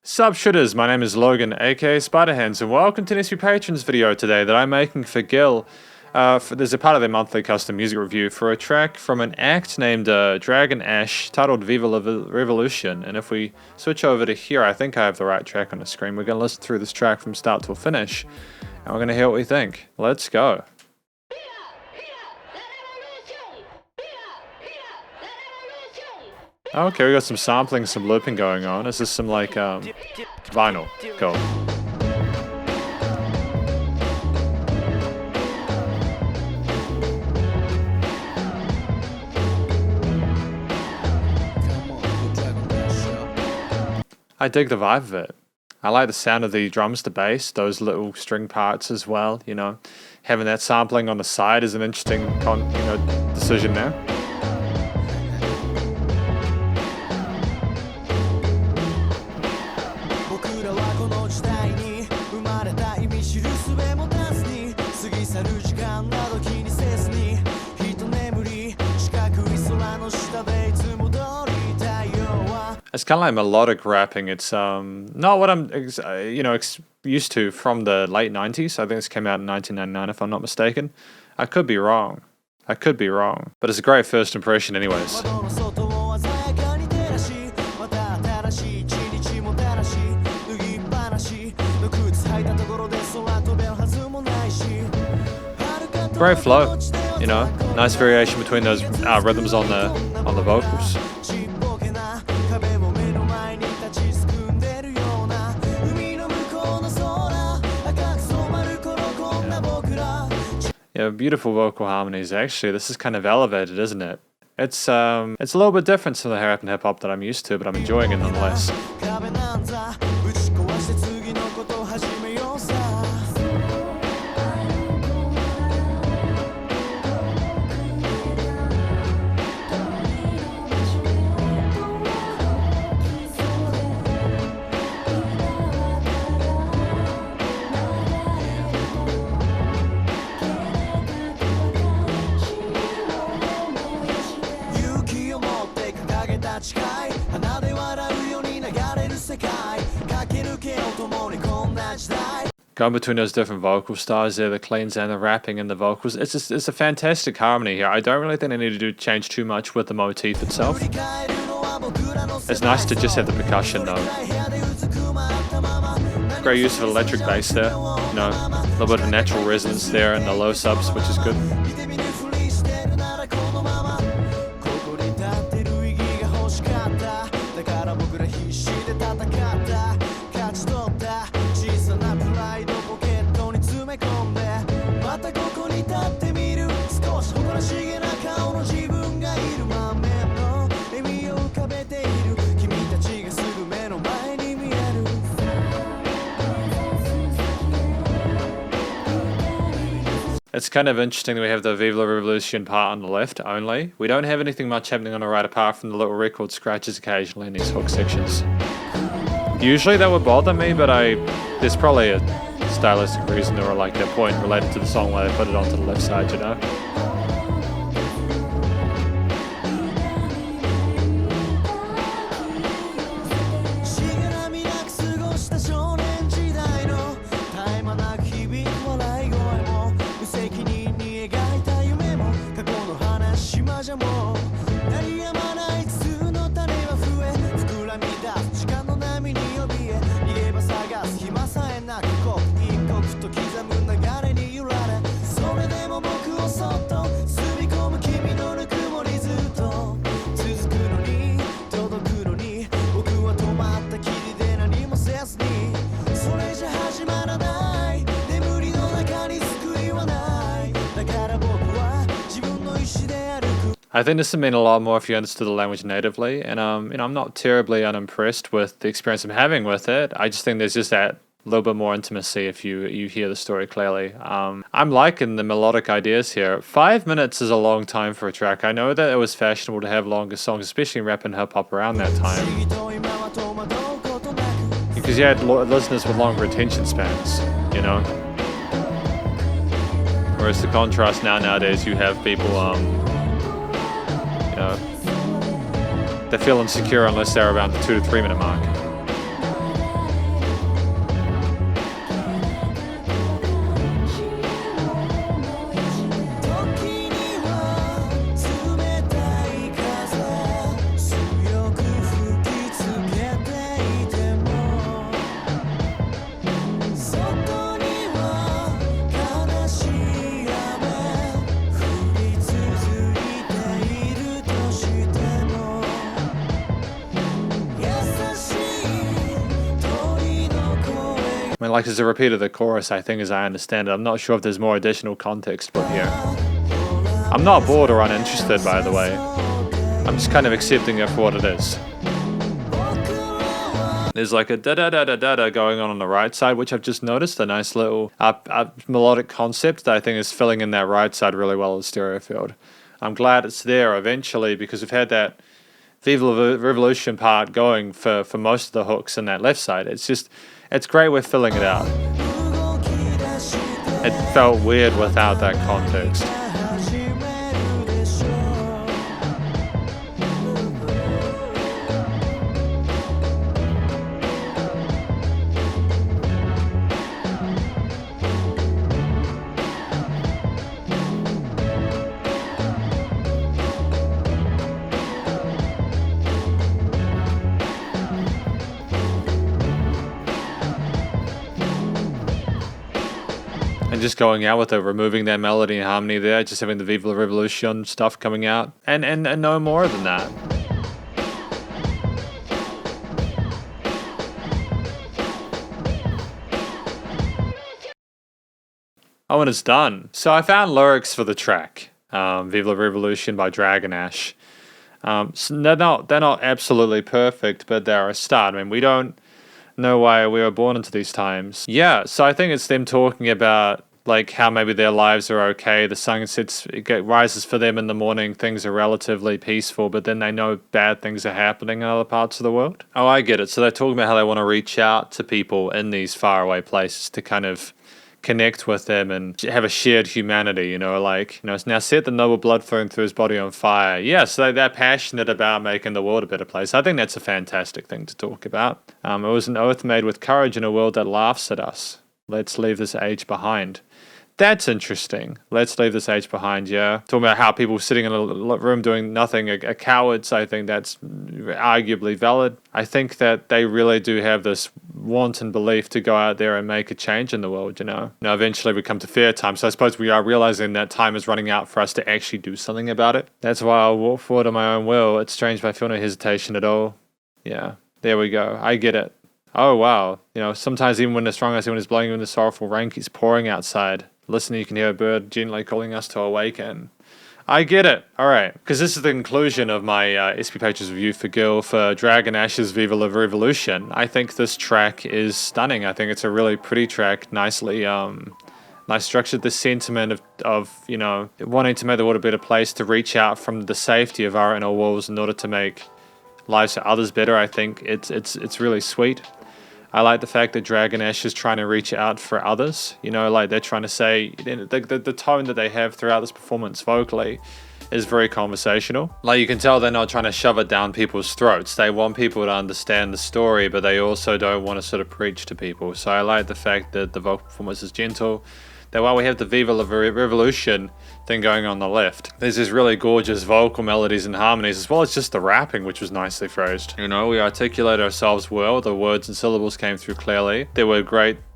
Sup Shredders, my name is Logan, aka Spiderhands, and welcome to an SP Patrons video today that I'm making for Gill. There's a part of their monthly custom music review for a track from an act named Dragon Ash titled Viva La Revolution. And if we switch over to here, I think I have the right track on the screen. We're going to listen through this track from start till finish, and we're going to hear what we think. Let's go. Okay, we got some sampling, some looping going on. Is this some like vinyl? Cool. I dig the vibe of it. I like the sound of the drums, the bass, those little string parts as well. You know, having that sampling on the side is an interesting, decision there. It's kind of like melodic rapping. It's not what I'm used to from the late 90s. I think this came out in 1999 if I'm not mistaken. I could be wrong. But it's a great first impression anyways. Great flow, you know, nice variation between those rhythms on the vocals. Yeah, beautiful vocal harmonies. Actually, this is kind of elevated, isn't it? It's a little bit different from the rap and hip hop that I'm used to, but I'm enjoying it nonetheless. Going between those different vocal styles there, the cleans and the rapping and the vocals, it's a fantastic harmony here. I don't really think they need to change too much with the motif itself. It's nice to just have the percussion though. Great use of electric bass there, you know, a little bit of natural resonance there in the low subs, which is good. It's kind of interesting that we have the Viva La Revolution part on the left only. We don't have anything much happening on the right apart from the little record scratches occasionally in these hook sections. Usually that would bother me, but there's probably a stylistic reason or like a point related to the song why they put it onto the left side, you know? I think this would mean a lot more if you understood the language natively, and I'm not terribly unimpressed with the experience I'm having with it. I just think there's just that little bit more intimacy if you hear the story clearly. I'm liking the melodic ideas here. 5 minutes is a long time for a track. I know that it was fashionable to have longer songs, especially in rap and hip hop around that time, because you had listeners with longer attention spans, you know. Whereas the contrast nowadays, you have people, you know, they feel insecure unless they're around the 2 to 3 minute mark. I mean, like, it's a repeat of the chorus, I think, as I understand it. I'm not sure if there's more additional context put here. I'm not bored or uninterested, by the way. I'm just kind of accepting it for what it is. There's like a da-da-da-da-da going on the right side, which I've just noticed. A nice little melodic concept that I think is filling in that right side really well as stereo field. I'm glad it's there eventually, because we've had that Viva La Revolution part going for most of the hooks in that left side. It's great we're filling it out. It felt weird without that context. And just going out with it, removing that melody and harmony there, just having the Viva La Revolution stuff coming out, and no more than that. Oh, and it's done. So I found lyrics for the track, Viva La Revolution by Dragon Ash. So they're not absolutely perfect, but they're a start. I mean, we don't know why we were born into these times. Yeah, so I think it's them talking about like how maybe their lives are okay, the sun rises for them in the morning, things are relatively peaceful, but then they know bad things are happening in other parts of the world. Oh, I get it. So they're talking about how they want to reach out to people in these faraway places to kind of connect with them and have a shared humanity, you know, like, you know, it's now set the noble blood flowing through his body on fire. Yeah, so they're passionate about making the world a better place. I think that's a fantastic thing to talk about. It was an oath made with courage in a world that laughs at us. Let's leave this age behind. That's interesting. Let's leave this age behind, yeah. Talking about how people sitting in a room doing nothing are cowards, I think that's arguably valid. I think that they really do have this wanton belief to go out there and make a change in the world, you know. Now, eventually we come to fair time, so I suppose we are realizing that time is running out for us to actually do something about it. That's why I'll walk forward on my own will. It's strange, but I feel no hesitation at all. Yeah, there we go. I get it. Oh, wow. You know, sometimes even when the strong ice wind is blowing, when the sorrowful rain keeps pouring outside, listen, you can hear a bird gently calling us to awaken. I get it. All right. Because this is the conclusion of my SP Pages review for Gill for Dragon Ash's Viva La Revolution. I think this track is stunning. I think it's a really pretty track, nicely nice structured. The sentiment of, you know, wanting to make the world a better place, to reach out from the safety of our inner walls in order to make lives for others better. I think it's really sweet. I like the fact that Dragon Ash is trying to reach out for others. You know, like they're trying to say, the tone that they have throughout this performance vocally is very conversational. Like you can tell they're not trying to shove it down people's throats. They want people to understand the story, but they also don't want to sort of preach to people. So I like the fact that the vocal performance is gentle. That while we have the Viva La Revolution thing going on the left, there's these really gorgeous vocal melodies and harmonies, as well as just the rapping, which was nicely phrased. You know, we articulated ourselves well, the words and syllables came through clearly. There were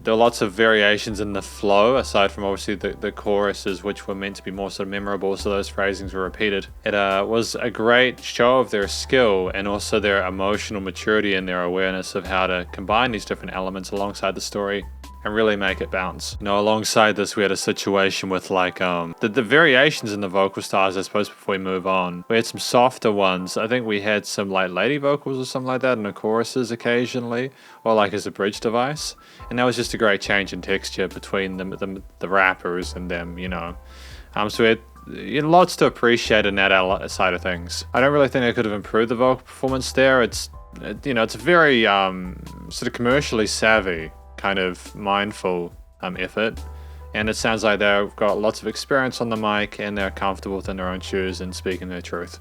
lots of variations in the flow, aside from obviously the choruses, which were meant to be more sort of memorable, so those phrasings were repeated. It was a great show of their skill and also their emotional maturity and their awareness of how to combine these different elements alongside the story and really make it bounce. You know, alongside this, we had a situation with like the variations in the vocal styles, I suppose, before we move on. We had some softer ones. I think we had some like lady vocals or something like that in the choruses occasionally, or like as a bridge device. And that was just a great change in texture between the rappers and them, you know. So we had, you know, lots to appreciate in that side of things. I don't really think I could have improved the vocal performance there. It's a very sort of commercially savvy, kind of mindful effort, and it sounds like they've got lots of experience on the mic and they're comfortable within their own shoes and speaking their truth.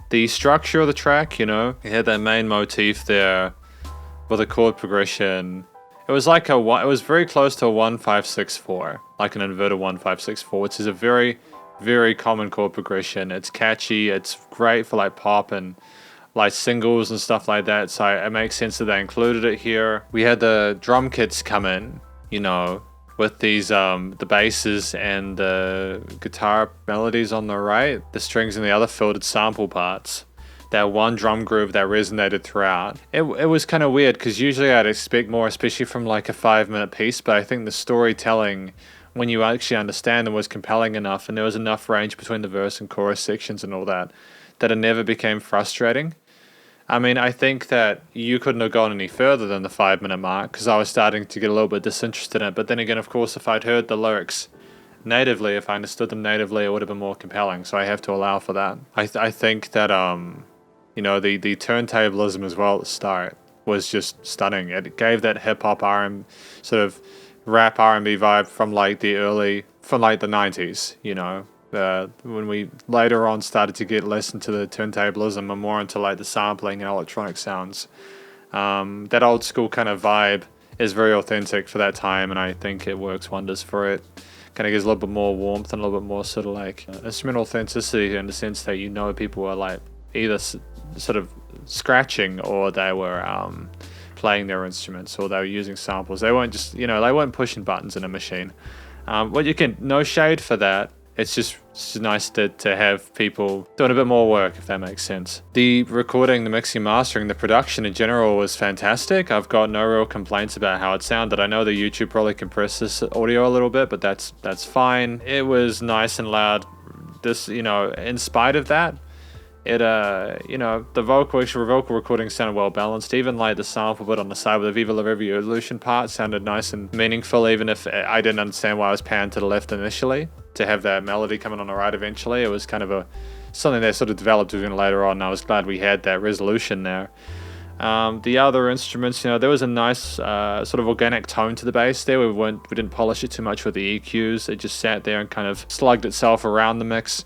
The structure of the track, you know, it had that main motif there with a chord progression. It was like it was very close to a 1-5-6-4, like an inverted 1-5-6-4, which is a very, very common chord progression. It's catchy, it's great for like pop and like singles and stuff like that, so it makes sense that they included it here. We had the drum kits come in, you know, with these the basses and the guitar melodies on the right, the strings and the other filtered sample parts. that one drum groove that resonated throughout. It was kind of weird because usually I'd expect more, especially from like a 5-minute piece, but I think the storytelling, when you actually understand them, was compelling enough, and there was enough range between the verse and chorus sections and all that, that it never became frustrating. I mean, I think that you couldn't have gone any further than the 5-minute mark because I was starting to get a little bit disinterested in it. But then again, of course, if I'd heard the lyrics natively, if I understood them natively, it would have been more compelling. So I have to allow for that. I think that you know, the turntablism as well at the start was just stunning. It gave that hip hop sort of rap R&B vibe from like the 90s, you know. When we later on started to get less into the turntablism and more into like the sampling and electronic sounds, that old school kind of vibe is very authentic for that time, and I think it works wonders for it. Kind of gives a little bit more warmth and a little bit more sort of like instrumental authenticity, in the sense that, you know, people were like either sort of scratching or they were playing their instruments, or they were using samples. They weren't just, you know, they weren't pushing buttons in a machine. Well, you can, no shade for that. It's just nice to have people doing a bit more work, if that makes sense. The recording, the mixing, mastering, the production in general was fantastic. I've got no real complaints about how it sounded. I know the YouTube probably compressed this audio a little bit, but that's fine. It was nice and loud. This, you know, in spite of that, it you know, the vocal recording sounded well balanced. Even like the sample bit on the side with the Viva La Revolution part sounded nice and meaningful, even if I didn't understand why I was panned to the left initially, to have that melody coming on the right eventually. It was kind of something that sort of developed even later on, and I was glad we had that resolution there. The other instruments, you know, there was a nice sort of organic tone to the bass there. We didn't polish it too much with the EQs. It just sat there and kind of slugged itself around the mix.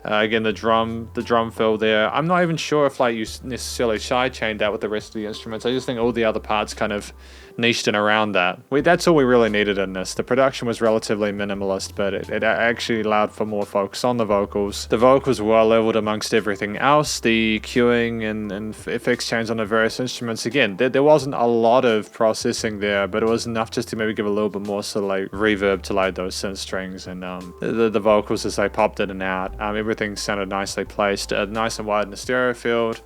Again, the drum fill there. I'm not even sure if like you necessarily sidechained that with the rest of the instruments. I just think all the other parts kind of niched in around that. That's all we really needed in this. The production was relatively minimalist, but it actually allowed for more focus on the vocals. The vocals were well leveled amongst everything else. The cueing and effects change on the various instruments. Again, there wasn't a lot of processing there, but it was enough just to maybe give a little bit more sort of like reverb to like those synth strings, and the vocals as they popped in and out. Everything sounded nicely placed, nice and wide in the stereo field.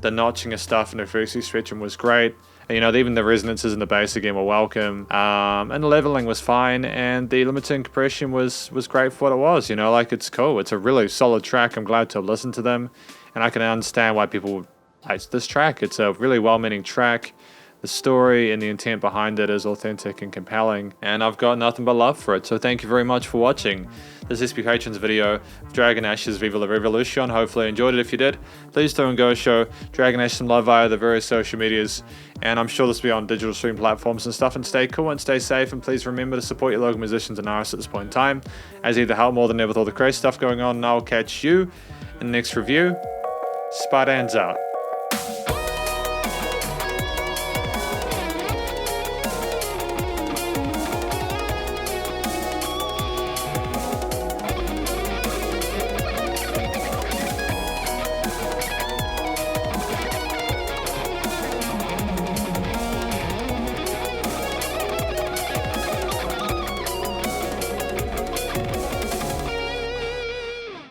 The notching of stuff and the frequency spectrum was great. You know, even the resonances in the bass again were welcome, and the leveling was fine, and the limiting compression was great for what it was. You know, like, it's cool. It's a really solid track. I'm glad to have listened to them, and I can understand why people like this track. It's a really well-meaning track. The story and the intent behind it is authentic and compelling, and I've got nothing but love for it. So thank you very much for watching this SP Patrons video of Dragon Ash's Viva La Revolution. Hopefully you enjoyed it. If you did, please do and go show Dragon Ash some love via the various social medias, and I'm sure this will be on digital stream platforms and stuff. And stay cool and stay safe, and please remember to support your local musicians and artists at this point in time, as either help more than ever with all the crazy stuff going on. And I'll catch you in the next review. Spiderhands out.